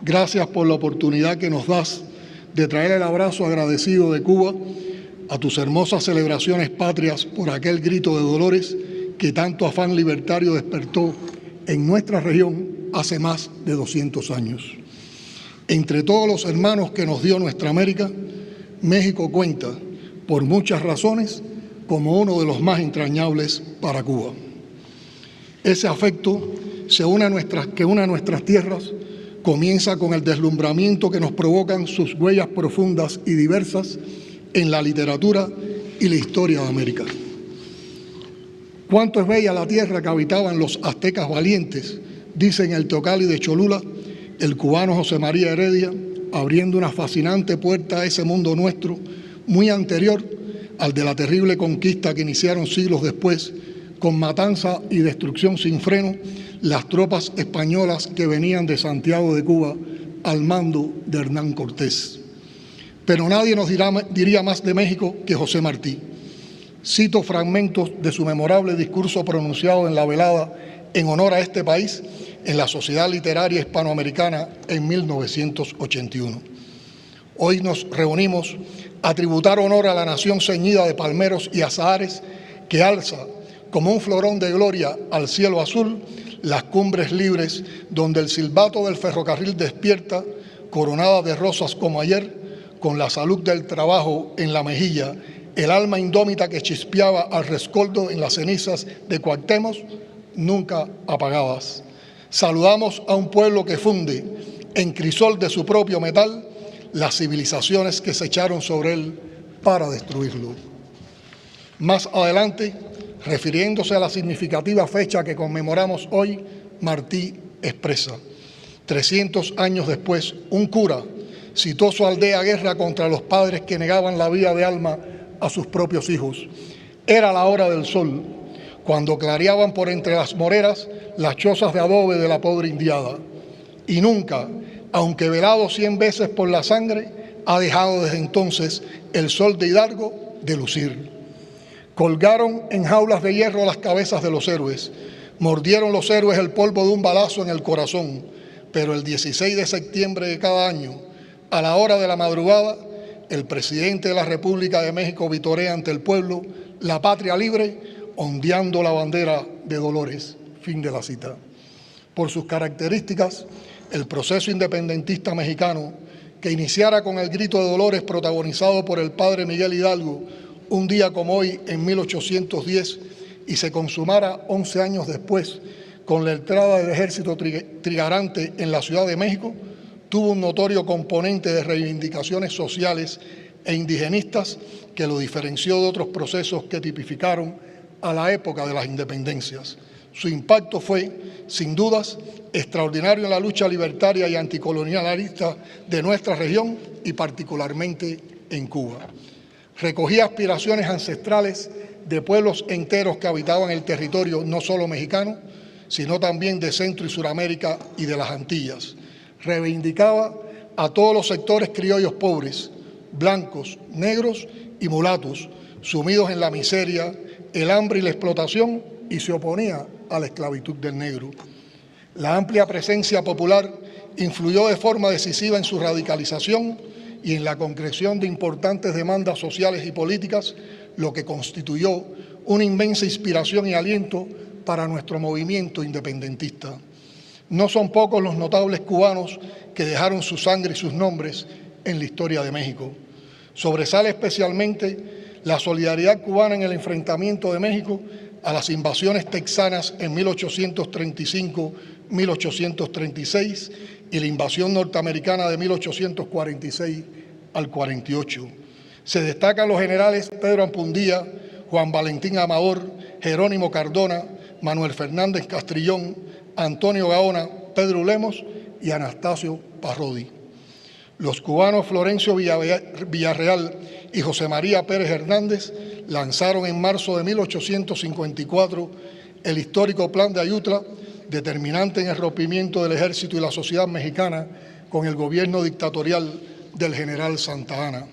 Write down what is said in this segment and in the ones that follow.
Gracias por la oportunidad que nos das de traer el abrazo agradecido de Cuba a tus hermosas celebraciones patrias por aquel grito de dolores que tanto afán libertario despertó en nuestra región hace más de 200 años. Entre todos los hermanos que nos dio nuestra América, México cuenta, por muchas razones, como uno de los más entrañables para Cuba. Ese afecto que une a nuestras tierras comienza con el deslumbramiento que nos provocan sus huellas profundas y diversas en la literatura y la historia de América. Cuánto es bella la tierra que habitaban los aztecas valientes, dice en el Teocalli de Cholula el cubano José María Heredia, abriendo una fascinante puerta a ese mundo nuestro, muy anterior al de la terrible conquista que iniciaron siglos después, con matanza y destrucción sin freno, las tropas españolas que venían de Santiago de Cuba al mando de Hernán Cortés. Pero nadie nos diría más de México que José Martí. Cito fragmentos de su memorable discurso pronunciado en la velada en honor a este país en la Sociedad Literaria Hispanoamericana en 1981. Hoy nos reunimos a tributar honor a la nación ceñida de palmeros y azahares que alza como un florón de gloria al cielo azul las cumbres libres donde el silbato del ferrocarril despierta, coronada de rosas como ayer, con la salud del trabajo en la mejilla, el alma indómita que chispeaba al rescoldo en las cenizas de Cuauhtémoc, nunca apagadas. Saludamos a un pueblo que funde en crisol de su propio metal las civilizaciones que se echaron sobre él para destruirlo. Más adelante, refiriéndose a la significativa fecha que conmemoramos hoy, Martí expresa: 300 años después, un cura citó su aldea guerra contra los padres que negaban la vida de alma a sus propios hijos. Era la hora del sol, cuando clareaban por entre las moreras las chozas de adobe de la pobre indiada. Y nunca, aunque velado 100 veces por la sangre, ha dejado desde entonces el sol de Hidalgo de lucir. Colgaron en jaulas de hierro las cabezas de los héroes, mordieron los héroes el polvo de un balazo en el corazón, pero el 16 de septiembre de cada año, a la hora de la madrugada, el presidente de la República de México vitorea ante el pueblo la patria libre, ondeando la bandera de Dolores. Fin de la cita. Por sus características, el proceso independentista mexicano, que iniciara con el grito de Dolores protagonizado por el padre Miguel Hidalgo, un día como hoy en 1810, y se consumara 11 años después con la entrada del ejército trigarante en la Ciudad de México, tuvo un notorio componente de reivindicaciones sociales e indigenistas que lo diferenció de otros procesos que tipificaron a la época de las independencias. Su impacto fue, sin dudas, extraordinario en la lucha libertaria y anticolonialista de nuestra región y particularmente en Cuba. Recogía aspiraciones ancestrales de pueblos enteros que habitaban el territorio no solo mexicano, sino también de Centro y Suramérica y de las Antillas. Reivindicaba a todos los sectores criollos pobres, blancos, negros y mulatos, sumidos en la miseria, el hambre y la explotación, y se oponía a la esclavitud del negro. La amplia presencia popular influyó de forma decisiva en su radicalización y en la concreción de importantes demandas sociales y políticas, lo que constituyó una inmensa inspiración y aliento para nuestro movimiento independentista. No son pocos los notables cubanos que dejaron su sangre y sus nombres en la historia de México. Sobresale especialmente la solidaridad cubana en el enfrentamiento de México a las invasiones texanas en 1835-1836 y la invasión norteamericana de 1846 al 48. Se destacan los generales Pedro Ampundía, Juan Valentín Amador, Jerónimo Cardona, Manuel Fernández Castrillón, Antonio Gaona, Pedro Lemos y Anastasio Parrodi. Los cubanos Florencio Villarreal y José María Pérez Hernández lanzaron en marzo de 1854 el histórico Plan de Ayutla, determinante en el rompimiento del ejército y la sociedad mexicana con el gobierno dictatorial del general Santa Anna.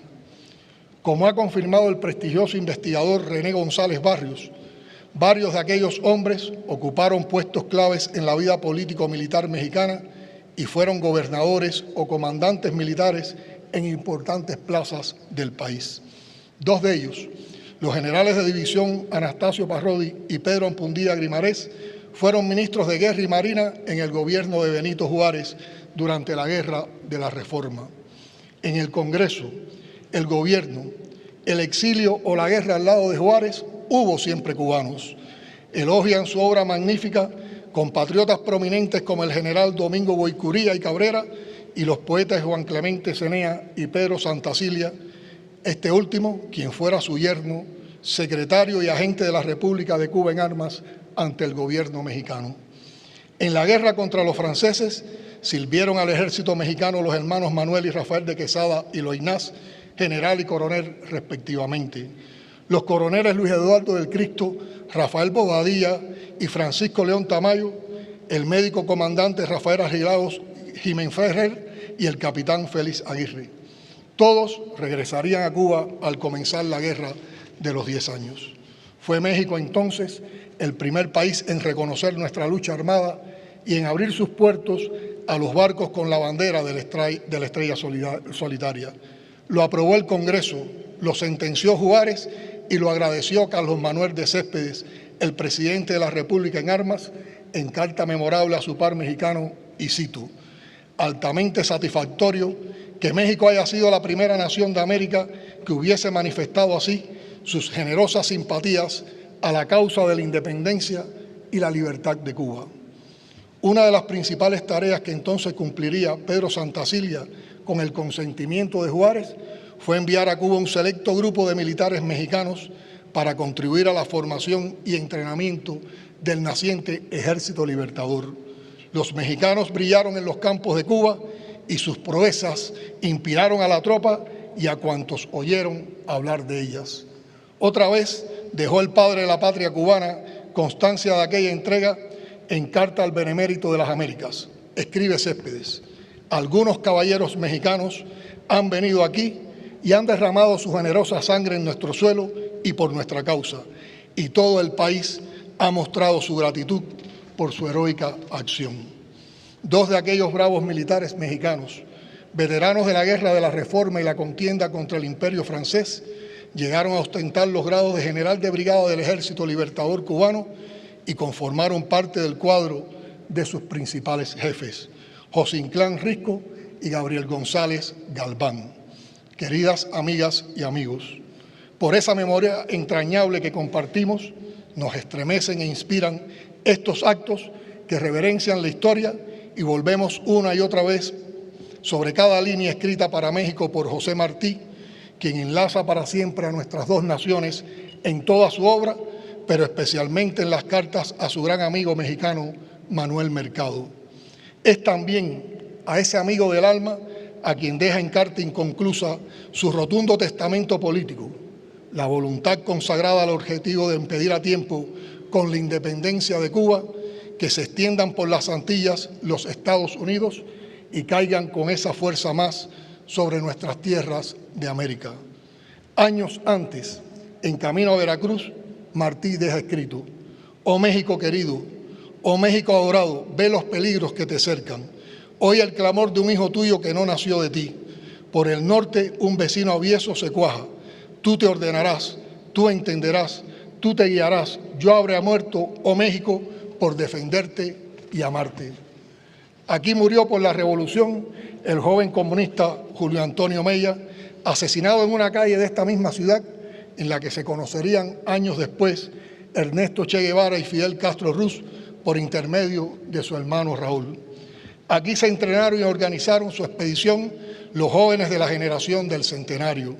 Como ha confirmado el prestigioso investigador René González Barrios, varios de aquellos hombres ocuparon puestos claves en la vida político-militar mexicana y fueron gobernadores o comandantes militares en importantes plazas del país. Dos de ellos, los generales de división Anastasio Parrodi y Pedro Ampundía Grimarés, fueron ministros de Guerra y Marina en el gobierno de Benito Juárez durante la Guerra de la Reforma. En el Congreso, el gobierno, el exilio o la guerra al lado de Juárez, hubo siempre cubanos. Elogian su obra magnífica compatriotas prominentes como el general Domingo Boicuría y Cabrera y los poetas Juan Clemente Cenea y Pedro Santacilia, este último, quien fuera su yerno, secretario y agente de la República de Cuba en armas ante el gobierno mexicano. En la guerra contra los franceses sirvieron al ejército mexicano los hermanos Manuel y Rafael de Quesada y Loynaz, general y coronel respectivamente. Los coroneles Luis Eduardo del Cristo, Rafael Bobadilla y Francisco León Tamayo, el médico comandante Rafael Argilaos Jiménez Ferrer y el capitán Félix Aguirre. Todos regresarían a Cuba al comenzar la guerra de los 10 años. Fue México entonces el primer país en reconocer nuestra lucha armada y en abrir sus puertos a los barcos con la bandera de la estrella solitaria. Lo aprobó el Congreso, lo sentenció Juárez y lo agradeció Carlos Manuel de Céspedes, el presidente de la República en armas, en carta memorable a su par mexicano, y cito: altamente satisfactorio que México haya sido la primera nación de América que hubiese manifestado así sus generosas simpatías a la causa de la independencia y la libertad de Cuba. Una de las principales tareas que entonces cumpliría Pedro Santacilia con el consentimiento de Juárez fue enviar a Cuba un selecto grupo de militares mexicanos para contribuir a la formación y entrenamiento del naciente Ejército Libertador. Los mexicanos brillaron en los campos de Cuba y sus proezas inspiraron a la tropa y a cuantos oyeron hablar de ellas. Otra vez dejó el padre de la patria cubana constancia de aquella entrega en carta al Benemérito de las Américas. Escribe Céspedes: algunos caballeros mexicanos han venido aquí y han derramado su generosa sangre en nuestro suelo y por nuestra causa, y todo el país ha mostrado su gratitud por su heroica acción. Dos de aquellos bravos militares mexicanos, veteranos de la Guerra de la Reforma y la contienda contra el Imperio francés, llegaron a ostentar los grados de general de brigada del Ejército Libertador cubano y conformaron parte del cuadro de sus principales jefes, José Inclán Risco y Gabriel González Galván. Queridas amigas y amigos, por esa memoria entrañable que compartimos, nos estremecen e inspiran estos actos que reverencian la historia y volvemos una y otra vez sobre cada línea escrita para México por José Martí, quien enlaza para siempre a nuestras dos naciones en toda su obra, pero especialmente en las cartas a su gran amigo mexicano Manuel Mercado. Es también a ese amigo del alma a quien deja en carta inconclusa su rotundo testamento político, la voluntad consagrada al objetivo de impedir a tiempo, con la independencia de Cuba, que se extiendan por las Antillas los Estados Unidos y caigan con esa fuerza más sobre nuestras tierras de América. Años antes, en camino a Veracruz, Martí deja escrito: oh México querido, oh México adorado, ve los peligros que te cercan. Oye el clamor de un hijo tuyo que no nació de ti. Por el norte un vecino avieso se cuaja. Tú te ordenarás, tú entenderás, tú te guiarás. Yo habré muerto, oh México, por defenderte y amarte. Aquí murió por la revolución el joven comunista Julio Antonio Mella, asesinado en una calle de esta misma ciudad, en la que se conocerían años después Ernesto Che Guevara y Fidel Castro Ruz por intermedio de su hermano Raúl. Aquí se entrenaron y organizaron su expedición los jóvenes de la generación del centenario.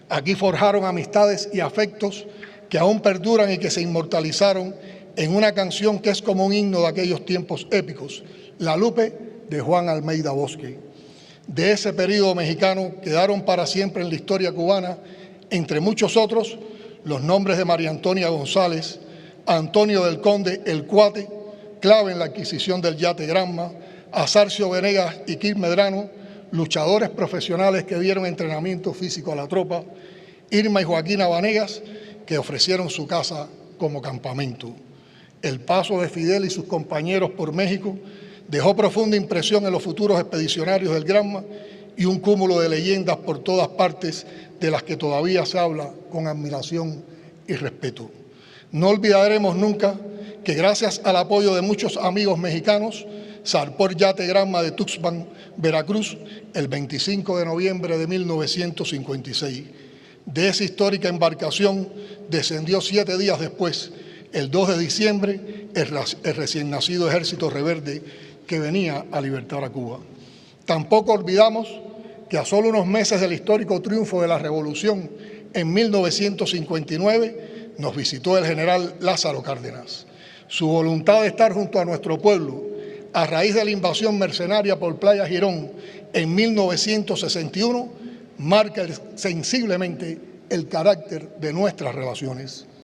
Aquí forjaron amistades y afectos que aún perduran y que se inmortalizaron en una canción que es como un himno de aquellos tiempos épicos, La Lupe, de Juan Almeida Bosque. De ese período mexicano quedaron para siempre en la historia cubana, entre muchos otros, los nombres de María Antonia González, Antonio del Conde El Cuate, clave en la adquisición del yate Granma, Azarcio Venegas y Kid Medrano, luchadores profesionales que dieron entrenamiento físico a la tropa, Irma y Joaquina Vanegas, que ofrecieron su casa como campamento. El paso de Fidel y sus compañeros por México Dejó profunda impresión en los futuros expedicionarios del Granma y un cúmulo de leyendas por todas partes de las que todavía se habla con admiración y respeto. No olvidaremos nunca que gracias al apoyo de muchos amigos mexicanos, zarpó el yate Granma de Tuxpan, Veracruz, el 25 de noviembre de 1956. De esa histórica embarcación descendió 7 días después, el 2 de diciembre, el recién nacido Ejército Reverde que venía a libertar a Cuba. Tampoco olvidamos que a solo unos meses del histórico triunfo de la Revolución en 1959 nos visitó el general Lázaro Cárdenas. Su voluntad de estar junto a nuestro pueblo a raíz de la invasión mercenaria por Playa Girón en 1961 marca sensiblemente el carácter de nuestras relaciones.